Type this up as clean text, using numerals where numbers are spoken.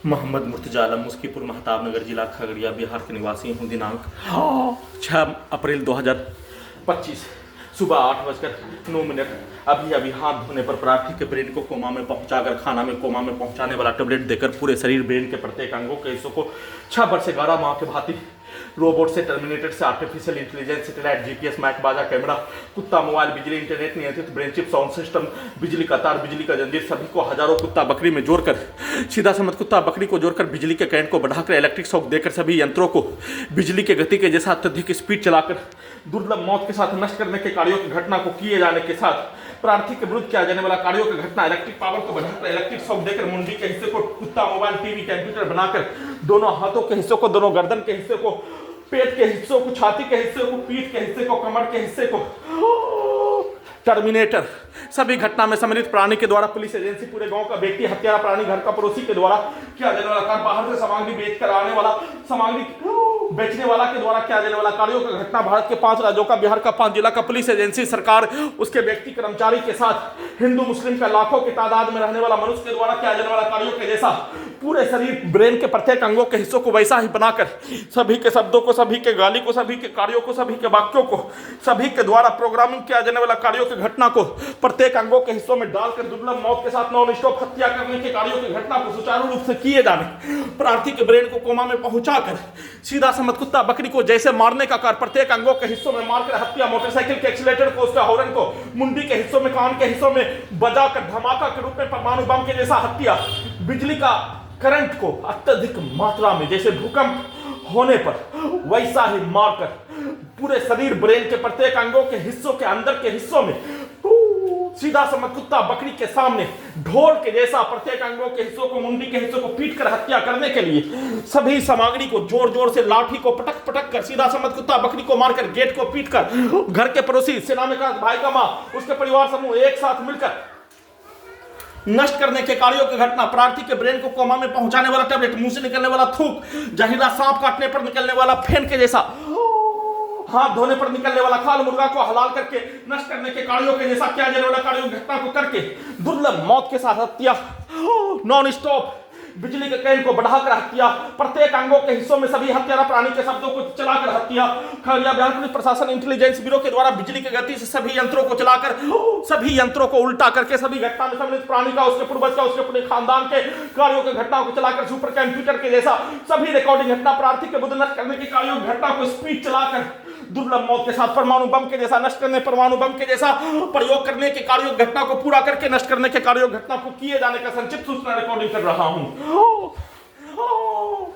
मोहम्मद मुर्तजा आलम मुस्कीपुर महताब नगर जिला खगड़िया बिहार के निवासी हूँ। दिनांक 6 अप्रैल 2025 सुबह 8:09। अभी हाथ धोने पर प्रार्थी के ब्रेन को कोमा में पहुंचाकर खाना में कोमा में पहुंचाने वाला टेबलेट देकर पूरे शरीर ब्रेन के प्रत्येक अंगों के हिस्सों को 6 वर्ष से 11 माह के भांति रोबोट से, टर्मिनेटेड से, आर्टिफिशियल इंटेलिजेंस, सैटेलाइट, जीपीएस, मैक बाजा, कैमरा, कुत्ता, मोबाइल, बिजली, इंटरनेट नियंत्रित ब्रेन चिप, साउंड सिस्टम, बिजली का तार, बिजली का जंजीर, सभी को हजारों कुत्ता बकरी में जोड़कर, सीधा समझ कुत्ता बकरी को जोड़कर बिजली के करंट को बढ़ाकर इलेक्ट्रिक शॉक देकर सभी यंत्रों को बिजली के गति के जैसा अत्यधिक स्पीड चलाकर दुर्लभ मौत के साथ नष्ट करने के कार्यों की घटना को किए जाने के साथ प्रार्थी के विरुद्ध किया जाने वाला कार्यों की घटना इलेक्ट्रिक पावर को बढ़ाकर इलेक्ट्रिक शॉक देकर मुंडी के हिस्से को कुत्ता, मोबाइल, टीवी, कंप्यूटर बनाकर दोनों हाथों के हिस्सों को, दोनों गर्दन के हिस्से को, पेट के हिस्सों को, छाती के हिस्से को, पीठ के हिस्से को, कमर के हिस्से को टर्मिनेटर सभी घटना में सम्मिलित प्राणी के द्वारा पुलिस एजेंसी, पूरे गांव का व्यक्ति, हत्यारा प्राणी, घर का पड़ोसी के द्वारा किया जाने वाला कार्य, बाहर से सामग्री बेचकर आने वाला, सामग्री बेचने वाला के द्वारा किया जाने वाला कार्यों की घटना भारत के 5 राज्यों का, बिहार का 5 जिला का पुलिस एजेंसी, सरकार, उसके व्यक्ति, कर्मचारी के साथ हिंदू मुस्लिम का लाखों की तादाद में रहने वाला मनुष्य के द्वारा किया जाने वाला कार्यों के जैसा पूरे शरीर ब्रेन के प्रत्येक अंगों के हिस्सों को वैसा ही बनाकर सभी के शब्दों को, सभी के गाली को, सभी के कार्यों को, सभी के वाक्यों को, सभी के द्वारा प्रोग्रामिंग किया जाने वाला कार्यों की घटना को प्रत्येक अंगों के हिस्सों में डालकर दुर्लभ मौत के साथ नॉन स्टॉप हत्या करने के कार्यों की घटना को सुचारू रूप से किए जाने, प्रार्थी के ब्रेन को कोमा में पहुंचाकर सीधा समझ कुत्ता बकरी को जैसे मारने का कार्य प्रत्येक अंगों के हिस्सों में मारकर हत्या, मोटरसाइकिल के एक्सीलेटर को, उसका हॉर्न को मुंडी के हिस्सों में, कान के हिस्सों में बजाकर धमाका के रूप में परमाणु बम के जैसा हत्या, बिजली का करंट को अत्यधिक मात्रा में जैसे भूकंप होने पर वैसा ही मारकर पूरे शरीर ब्रेन के प्रत्येक अंगों के हिस्सों के अंदर के हिस्सों में सीधा समझ कुत्ता बकरी के सामने ढोल के जैसा प्रत्येक अंगों के हिस्सों को, मुंडी के हिस्सों को पीट कर हत्या करने के लिए सभी सामग्री को जोर जोर से लाठी को पटक पटक कर सीधा समझ कुत्ता बकरी को मारकर, गेट को पीट कर, घर के पड़ोसी, सेना में का भाई का मां, उसके परिवार समूह एक साथ मिलकर नष्ट करने के कार्यों की घटना, प्रार्थी के ब्रेन को कोमा में पहुंचाने वाला टेबलेट, मुंह से निकलने वाला थूक, जहरीला सांप काटने पर निकलने वाला फेन के जैसा, हाथ धोने पर निकलने वाला खाल, मुर्गा को हलाल करके नष्ट करने के कार्यों के जैसा किया जाने वाला कार्यों की घटना को करके दुर्लभ मौत के साथ हत्या, नॉन स्टॉप बिजली के करंट को बढ़ाकर हत्या, प्रत्येक अंगों के हिस्सों में सभी हत्यारा प्राणी के शब्दों को चलाकर हत्या, खगड़िया बिहार पुलिस प्रशासन इंटेलिजेंस ब्यूरो के द्वारा बिजली की गति से सभी यंत्रों को चलाकर, सभी यंत्रों को उल्टा करके सभी घटना में सम्मिलित प्राणी का, उसके पूर्वज का, उसके पूरे खानदान के कार्यों की घटनाओं को चलाकर सुपर कंप्यूटर के जैसा सभी रिकॉर्डिंग घटना, प्रार्थी के बुद्ध नष्ट करने की कार्यों की घटना को स्पीड चलाकर दुर्लभ मौत के साथ परमाणु बम के जैसा नष्ट करने, परमाणु बम के जैसा प्रयोग करने के कार्यों घटना को पूरा करके नष्ट करने के कार्यों घटना को किए जाने का संक्षिप्त सूचना रिकॉर्डिंग कर रहा हूं।